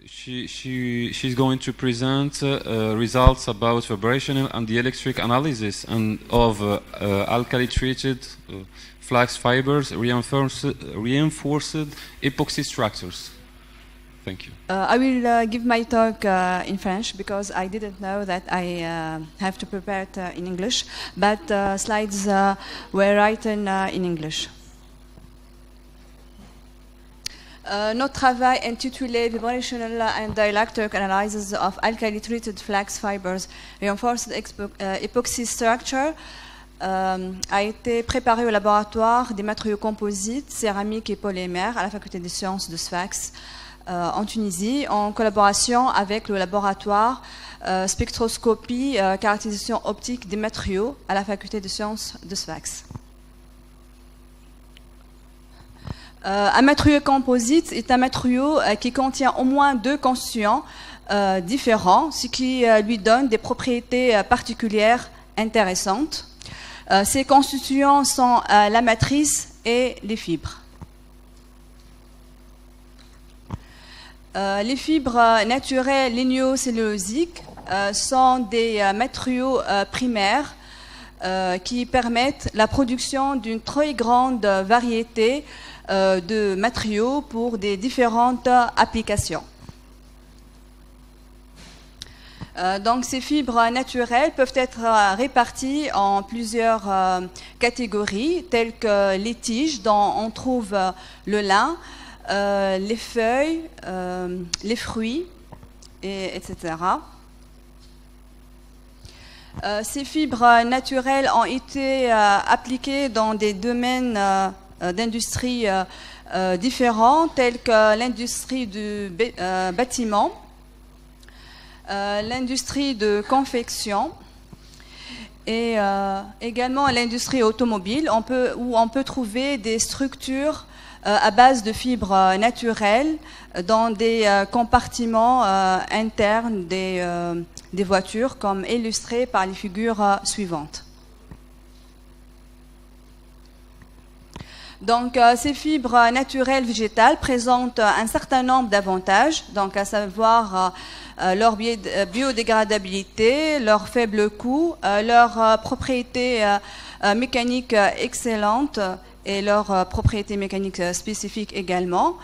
she's going to present results about vibrational and dielectric analysis and of alkali-treated flax fibers reinforced epoxy structures. Thank you. I will give my talk in French because I didn't know that I have to prepare it in English, but slides were written in English. Notre travail intitulé Vibrational and Dielectric Analysis of Alkali-Treated Flax Fibers Reinforced Epoxy Structure a été préparé au laboratoire des matériaux composites, céramiques et polymères à la faculté des sciences de Sfax en Tunisie, en collaboration avec le laboratoire spectroscopie, caractérisation optique des matériaux à la faculté des sciences de Sfax. Un matériau composite est un matériau qui contient au moins deux constituants différents, ce qui lui donne des propriétés particulières intéressantes. Ces constituants sont la matrice et les fibres. Les fibres naturelles lignocellulosiques sont des matériaux primaires qui permettent la production d'une très grande variété de matériaux pour des différentes applications. Donc ces fibres naturelles peuvent être réparties en plusieurs catégories, telles que les tiges dont on trouve le lin, les feuilles, les fruits, etc. Ces fibres naturelles ont été appliquées dans des domaines d'industrie différents, tels que l'industrie du bâtiment, l'industrie de confection et également l'industrie automobile, où on peut trouver des structures à base de fibres naturelles dans des compartiments internes des voitures, comme illustré par les figures suivantes. Donc, ces fibres naturelles végétales présentent un certain nombre d'avantages, donc à savoir leur biodégradabilité, leur faible coût, leurs propriétés mécaniques excellentes et leurs propriétés mécaniques spécifiques également.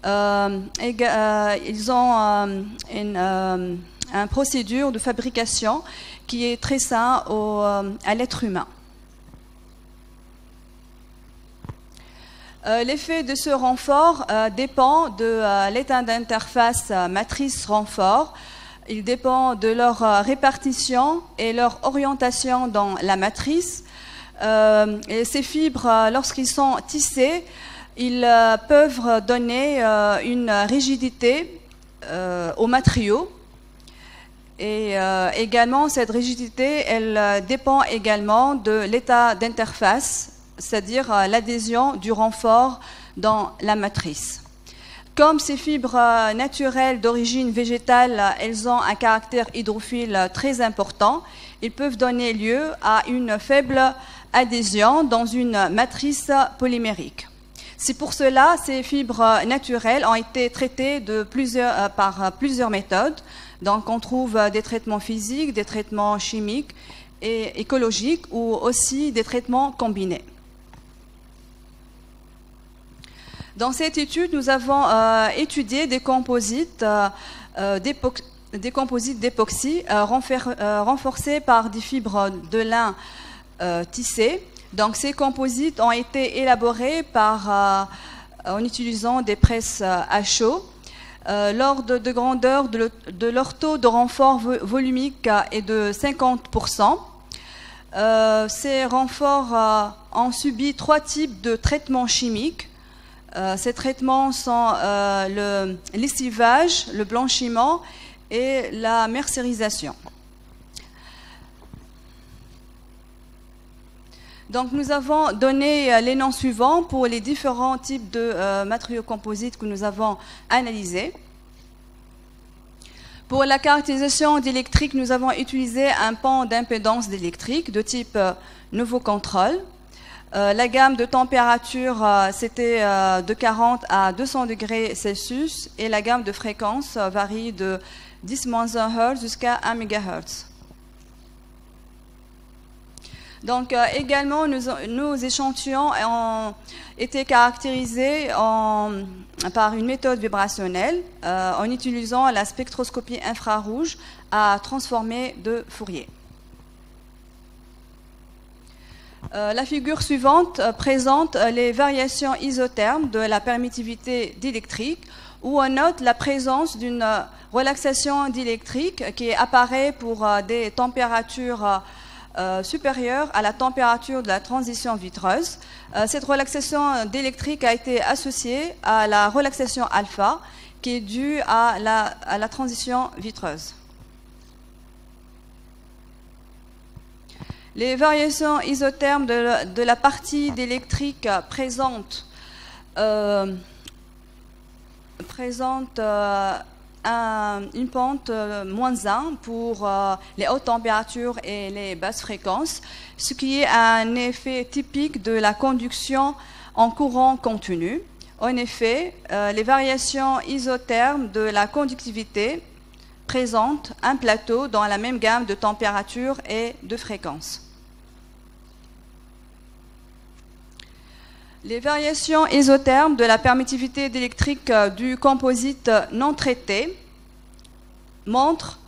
Ils ont une procédure de fabrication qui est très saine à l'être humain. L'effet de ce renfort dépend de l'état d'interface matrice-renfort. Il dépend de leur répartition et leur orientation dans la matrice. Et ces fibres, lorsqu'ils sont tissés, ils peuvent donner une rigidité aux matériaux. Et également, cette rigidité, elle dépend également de l'état d'interface, c'est-à-dire l'adhésion du renfort dans la matrice. Comme ces fibres naturelles d'origine végétale, elles ont un caractère hydrophile très important, ils peuvent donner lieu à une faible adhésion dans une matrice polymérique. C'est pour cela que ces fibres naturelles ont été traitées par plusieurs méthodes. Donc on trouve des traitements physiques, des traitements chimiques et écologiques ou aussi des traitements combinés. Dans cette étude, nous avons étudié des composites d'époxy renforcés par des fibres de lin tissées. Donc ces composites ont été élaborés en utilisant des presses à chaud. L'ordre de grandeur de leur taux de renfort volumique est de 50%. Ces renforts ont subi 3 types de traitements chimiques. Ces traitements sont le lessivage, le blanchiment et la mercerisation. Donc nous avons donné les noms suivants pour les différents types de matériaux composites que nous avons analysés. Pour la caractérisation d'électrique, nous avons utilisé un pan d'impédance d'électrique de type nouveau contrôle. La gamme de température, c'était de 40 à 200 degrés Celsius et la gamme de fréquence varie de 10-1 Hz jusqu'à 1 MHz. Donc également, nos échantillons ont été caractérisés par une méthode vibrationnelle en utilisant la spectroscopie infrarouge à transformer de Fourier. La figure suivante présente les variations isothermes de la permittivité d'électrique où on note la présence d'une relaxation d'électrique qui apparaît pour des températures supérieure à la température de la transition vitreuse. Cette relaxation d'électrique a été associée à la relaxation alpha qui est due à la transition vitreuse. Les variations isothermes de la partie d'électrique présentent une pente -1 pour les hautes températures et les basses fréquences, ce qui est un effet typique de la conduction en courant continu. En effet, les variations isothermes de la conductivité présentent un plateau dans la même gamme de température et de fréquences. Les variations isothermes de la permittivité d'électrique du composite non traité montrent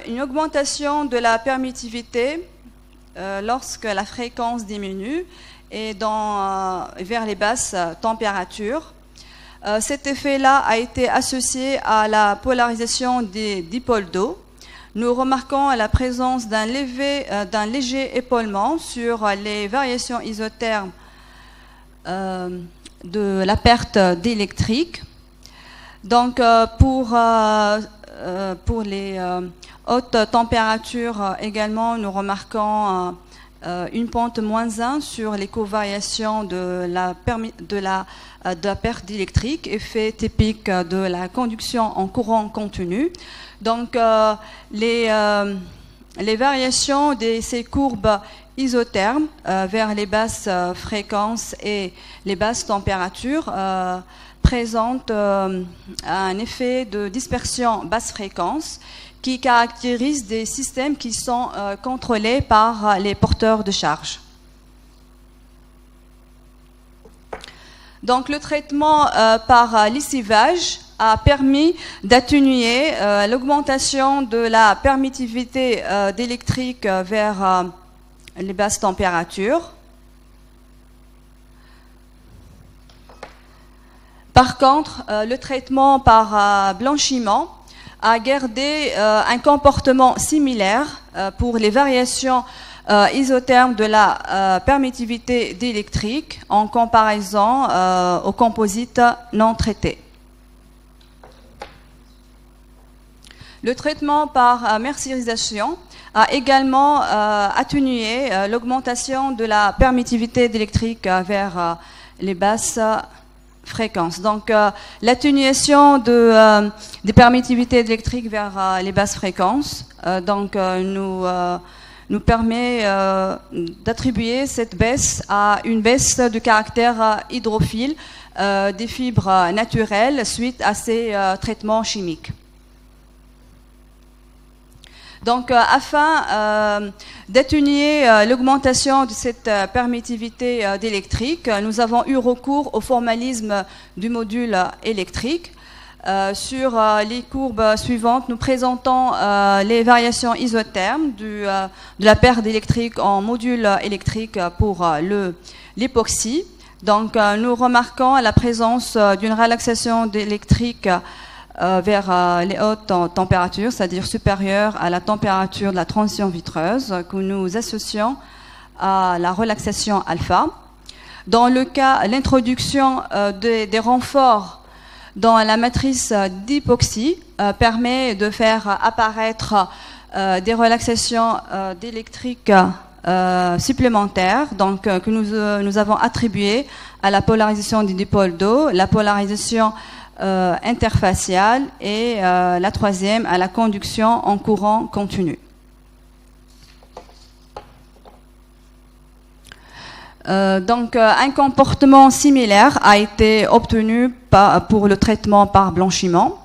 une augmentation de la permittivité lorsque la fréquence diminue et vers les basses températures. Cet effet-là a été associé à la polarisation des dipôles d'eau. Nous remarquons la présence d'un léger épaulement sur les variations isothermes de la perte d'électrique. Donc pour les hautes températures également, nous remarquons une pente -1 sur les covariations de la perte d'électrique, effet typique de la conduction en courant continu. Donc les variations de ces courbes isothermes vers les basses fréquences et les basses températures présentent un effet de dispersion basse fréquence qui caractérise des systèmes qui sont contrôlés par les porteurs de charge. Donc le traitement par lessivage a permis d'atténuer l'augmentation de la permittivité d'électrique vers les basses températures. Par contre, le traitement par blanchiment a gardé un comportement similaire pour les variations isothermes de la permittivité d'électrique en comparaison aux composites non traités. Le traitement par mercurisation a également atténué l'augmentation de la permittivité d'électrique vers les basses fréquences. Donc l'atténuation des permittivités électriques vers les basses fréquences nous permet d'attribuer cette baisse à une baisse de caractère hydrophile des fibres naturelles suite à ces traitements chimiques. Donc, afin d'atténuer l'augmentation de cette permittivité d'électrique, nous avons eu recours au formalisme du module électrique. Sur les courbes suivantes, nous présentons les variations isothermes de la perte d'électrique en module électrique pour l'époxy. Donc, nous remarquons la présence d'une relaxation d'électrique vers les hautes températures, c'est-à-dire supérieures à la température de la transition vitreuse que nous associons à la relaxation alpha. Dans le cas, l'introduction des renforts dans la matrice d'époxy permet de faire apparaître des relaxations d'électrique supplémentaires donc, que nous avons attribuées à la polarisation des dipôles d'eau, la polarisation interfaciale et la troisième à la conduction en courant continu. Donc, un comportement similaire a été obtenu pour le traitement par blanchiment.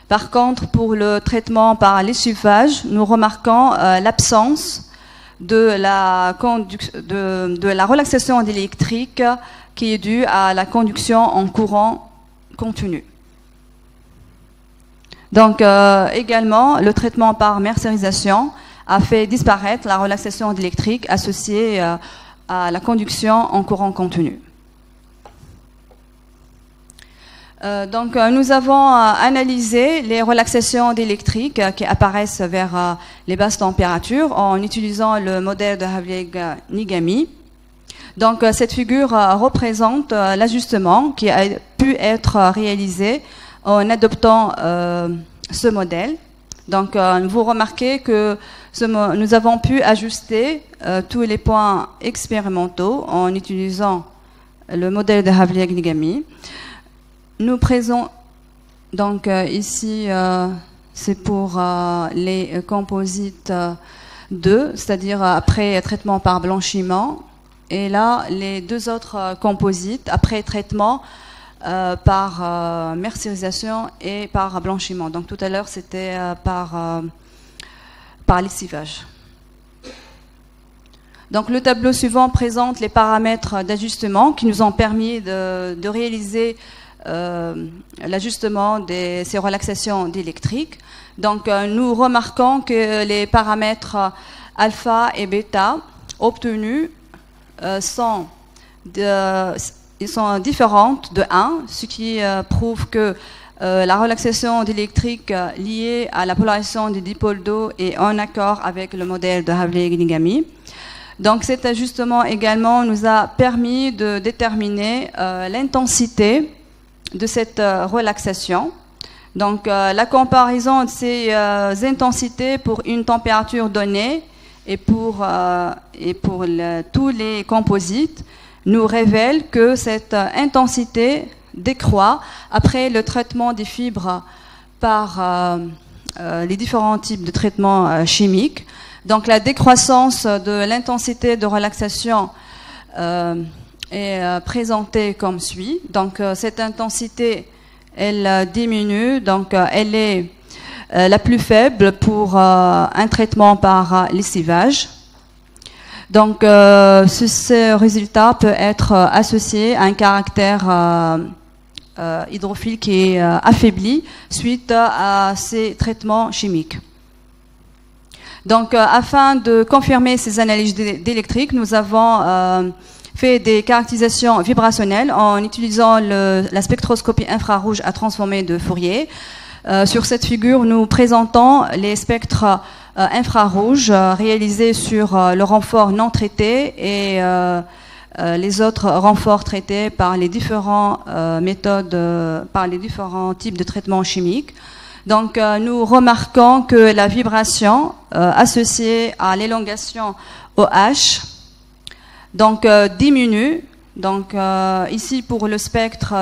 Par contre, pour le traitement par lessivage, nous remarquons l'absence de la relaxation électrique qui est due à la conduction en courant continu. Donc, également, le traitement par mercerisation a fait disparaître la relaxation électrique associée à la conduction en courant continu. Donc, nous avons analysé les relaxations électriques qui apparaissent vers les basses températures en utilisant le modèle de Havlieg-Nigami. Donc, cette figure représente l'ajustement qui a pu être réalisé en adoptant ce modèle. Donc, vous remarquez que nous avons pu ajuster tous les points expérimentaux en utilisant le modèle de Havlieg-Nigami. Nous présentons donc ici, c'est pour les composites 2, c'est-à-dire après traitement par blanchiment, et là les deux autres composites après traitement par mercerisation et par blanchiment. Donc tout à l'heure c'était par lessivage. Donc le tableau suivant présente les paramètres d'ajustement qui nous ont permis de réaliser l'ajustement de ces relaxations électriques. Donc nous remarquons que les paramètres alpha et bêta obtenus sont différentes de 1, ce qui prouve que la relaxation électrique liée à la polarisation des dipôles d'eau est en accord avec le modèle de Havlieg-Nigami. Donc cet ajustement également nous a permis de déterminer l'intensité de cette relaxation. Donc la comparaison de ces intensités pour une température donnée et pour tous les composites nous révèle que cette intensité décroît après le traitement des fibres par les différents types de traitements chimiques. Donc la décroissance de l'intensité de relaxation est présentée comme suit. Donc cette intensité, elle diminue, donc elle est la plus faible pour un traitement par lessivage. Donc ce résultat peut être associé à un caractère hydrophile qui est affaibli suite à ces traitements chimiques. Donc afin de confirmer ces analyses d'électrique, nous avons fait des caractérisations vibrationnelles en utilisant la spectroscopie infrarouge à transformer de Fourier. Sur cette figure, nous présentons les spectres infrarouges réalisés sur le renfort non traité et les autres renforts traités par les différents méthodes, par les différents types de traitements chimiques. Donc, nous remarquons que la vibration associée à l'élongation OH donc diminue. Donc ici pour le spectre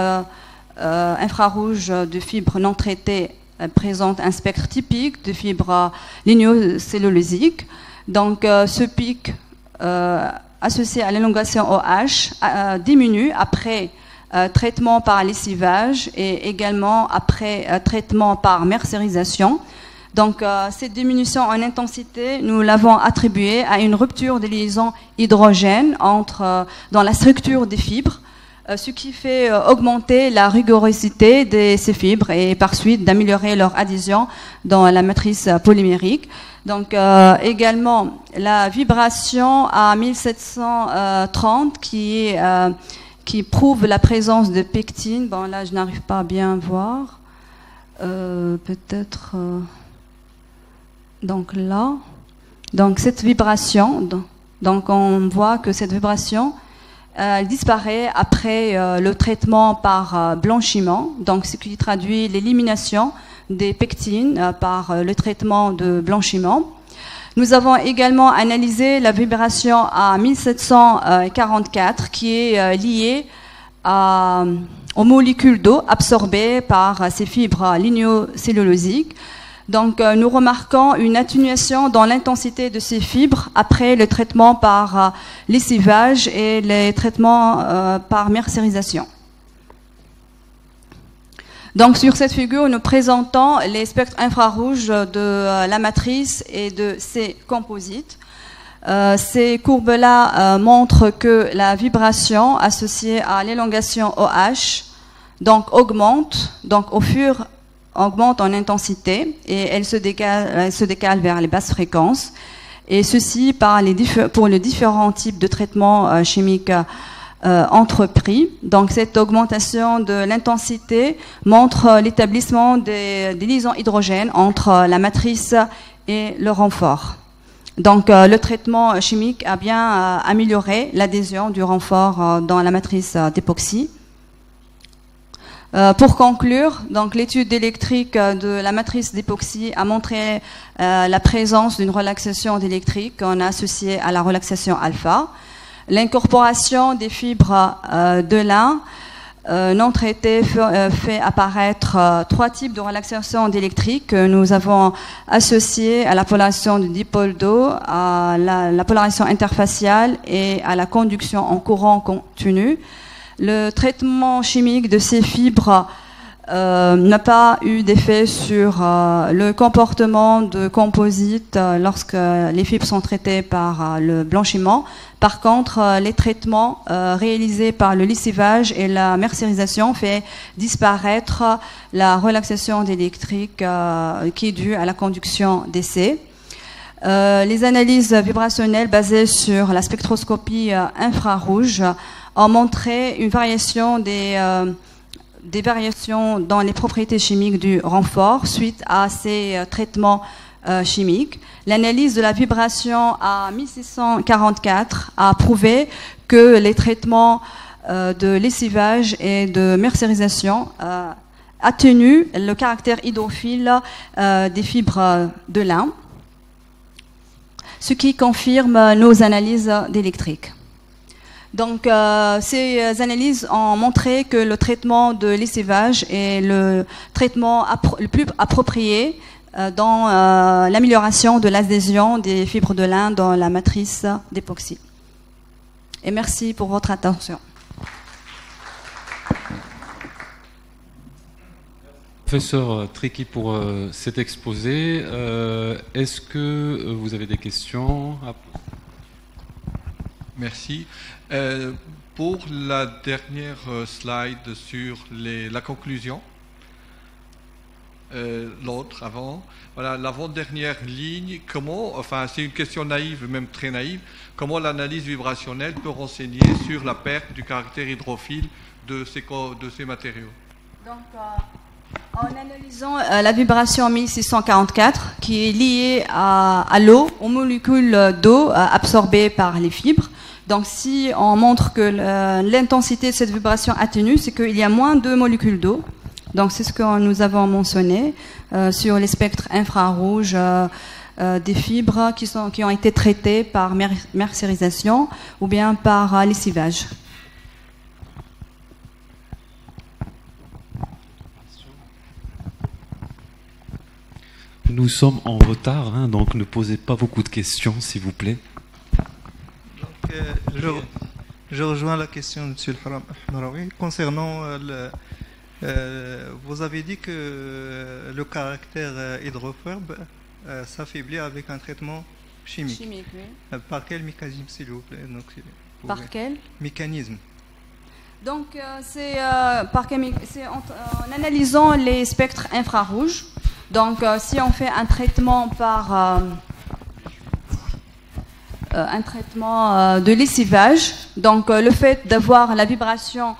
infrarouge de fibres non traitées présente un spectre typique de fibres lignocellulosiques. Donc ce pic associé à l'élongation OH diminue après traitement par lessivage et également après traitement par mercerisation. Donc cette diminution en intensité, nous l'avons attribuée à une rupture des liaisons hydrogènes dans la structure des fibres, ce qui fait augmenter la rigorosité de ces fibres et par suite d'améliorer leur adhésion dans la matrice polymérique. Donc également la vibration à 1730 qui prouve la présence de pectine. Bon là je n'arrive pas à bien voir. Peut-être... Donc là, donc cette vibration, donc on voit que cette vibration disparaît après le traitement par blanchiment, donc ce qui traduit l'élimination des pectines par le traitement de blanchiment. Nous avons également analysé la vibration à 1744 qui est liée aux molécules d'eau absorbées par ces fibres lignocellulosiques. Donc, nous remarquons une atténuation dans l'intensité de ces fibres après le traitement par lessivage et les traitements par mercerisation. Donc, sur cette figure, nous présentons les spectres infrarouges de la matrice et de ses composites. Ces courbes-là montrent que la vibration associée à l'élongation OH donc, augmente en intensité et elle se décale vers les basses fréquences. Et ceci pour les différents types de traitements chimiques entrepris. Donc cette augmentation de l'intensité montre l'établissement des liaisons hydrogènes entre la matrice et le renfort. Donc le traitement chimique a bien amélioré l'adhésion du renfort dans la matrice d'époxy. Pour conclure, donc l'étude électrique de la matrice d'époxy a montré la présence d'une relaxation d'électrique qu'on a associée à la relaxation alpha. L'incorporation des fibres de lin non traitées fait apparaître trois types de relaxation d'électrique que nous avons associés à la polarisation du dipôle d'eau, à la polarisation interfaciale et à la conduction en courant continu. Le traitement chimique de ces fibres n'a pas eu d'effet sur le comportement de composite lorsque les fibres sont traitées par le blanchiment. Par contre, les traitements réalisés par le lessivage et la mercerisation fait disparaître la relaxation d'électrique qui est due à la conduction d'essai. Les analyses vibrationnelles basées sur la spectroscopie infrarouge ont montré une variation des variations dans les propriétés chimiques du renfort suite à ces traitements chimiques. L'analyse de la vibration à 1644 a prouvé que les traitements de lessivage et de mercerisation atténuent le caractère hydrophile des fibres de lin, ce qui confirme nos analyses d'électrique. Donc, ces analyses ont montré que le traitement de lessivage est le traitement le plus approprié dans l'amélioration de l'adhésion des fibres de lin dans la matrice d'époxy. Et merci pour votre attention. Professeur Tricky pour cet exposé. Est-ce que vous avez des questions? Merci. Pour la dernière slide sur la conclusion, l'autre avant, voilà, l'avant-dernière ligne, comment, enfin c'est une question naïve, même très naïve, comment l'analyse vibrationnelle peut renseigner sur la perte du caractère hydrophile de ces matériaux? Donc, en analysant la vibration 1644 qui est liée à l'eau, aux molécules d'eau absorbées par les fibres. Donc si on montre que l'intensité de cette vibration atténue, c'est qu'il y a moins de molécules d'eau. Donc c'est ce que nous avons mentionné sur les spectres infrarouges des fibres qui ont été traitées par mercerisation ou bien par lessivage. Nous sommes en retard, hein, donc ne posez pas beaucoup de questions, s'il vous plaît. Je rejoins la question de M. Hamraoui concernant vous avez dit que le caractère hydrophobe s'affaiblit avec un traitement chimique. Oui. Par quel mécanisme, s'il vous plaît? Donc, par quel mécanisme? Donc c'est en analysant les spectres infrarouges. Donc si on fait un traitement par de lessivage, donc le fait d'avoir la vibration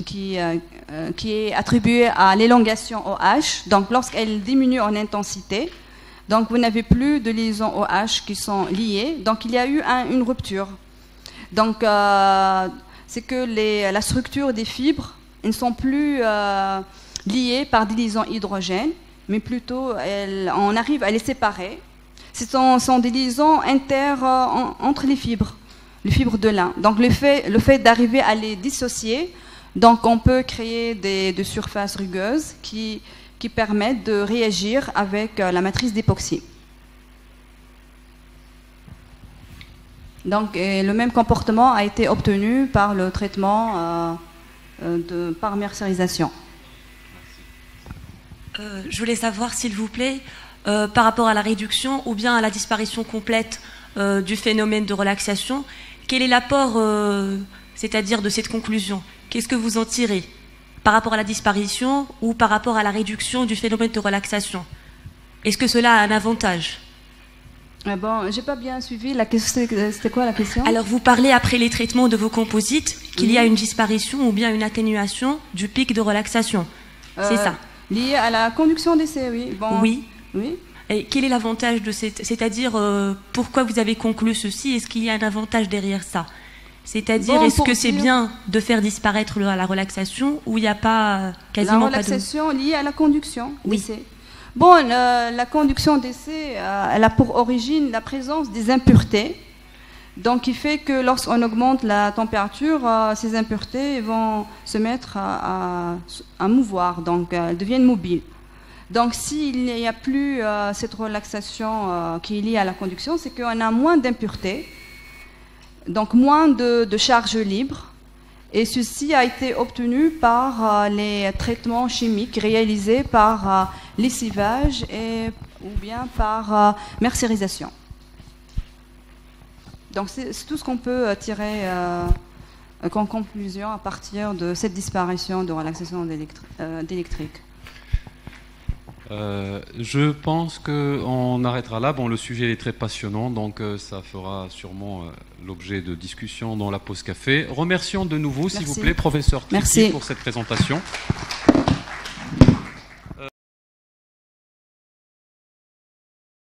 qui est attribuée à l'élongation OH, donc lorsqu'elle diminue en intensité, donc vous n'avez plus de liaisons OH qui sont liées, donc il y a eu une rupture. Donc c'est que la structure des fibres ne sont plus liées par des liaisons hydrogènes, mais plutôt on arrive à les séparer. Ce sont des liaisons entre les fibres de lin. Donc le fait d'arriver à les dissocier, donc on peut créer des surfaces rugueuses qui qui permettent de réagir avec la matrice d'époxy. Donc, le même comportement a été obtenu par le traitement par mercerisation. Je voulais savoir, s'il vous plaît, par rapport à la réduction ou bien à la disparition complète du phénomène de relaxation, quel est l'apport, c'est-à-dire de cette conclusion? Qu'est-ce que vous en tirez par rapport à la disparition ou par rapport à la réduction du phénomène de relaxation? Est-ce que cela a un avantage? Bon, j'ai pas bien suivi la question. C'était quoi la question? Alors, vous parlez après les traitements de vos composites qu'il y a une disparition ou bien une atténuation du pic de relaxation. C'est ça? Lié à la conduction d'essai, oui. Bon, oui. Oui. Et quel est l'avantage de cette... C'est-à-dire, pourquoi vous avez conclu ceci? Est-ce qu'il y a un avantage derrière ça? C'est-à-dire, est-ce que c'est bien de faire disparaître la relaxation ou il n'y a pas quasiment pas de... La relaxation liée à la conduction d'essai. Oui. Bon, la conduction d'essai, elle a pour origine la présence des impuretés. Donc, il fait que lorsqu'on augmente la température, ces impuretés vont se mettre à mouvoir, donc elles deviennent mobiles. Donc, s'il n'y a plus cette relaxation qui est liée à la conduction, c'est qu'on a moins d'impuretés, donc moins de charges libres. Et ceci a été obtenu par les traitements chimiques réalisés par lessivage ou bien par mercerisation. Donc c'est tout ce qu'on peut tirer en conclusion à partir de cette disparition de relaxation d'électrique. Je pense qu'on arrêtera là. Bon, le sujet est très passionnant, donc ça fera sûrement l'objet de discussions dans la pause café. Remercions de nouveau, s'il vous plaît, professeur Tricky, pour cette présentation.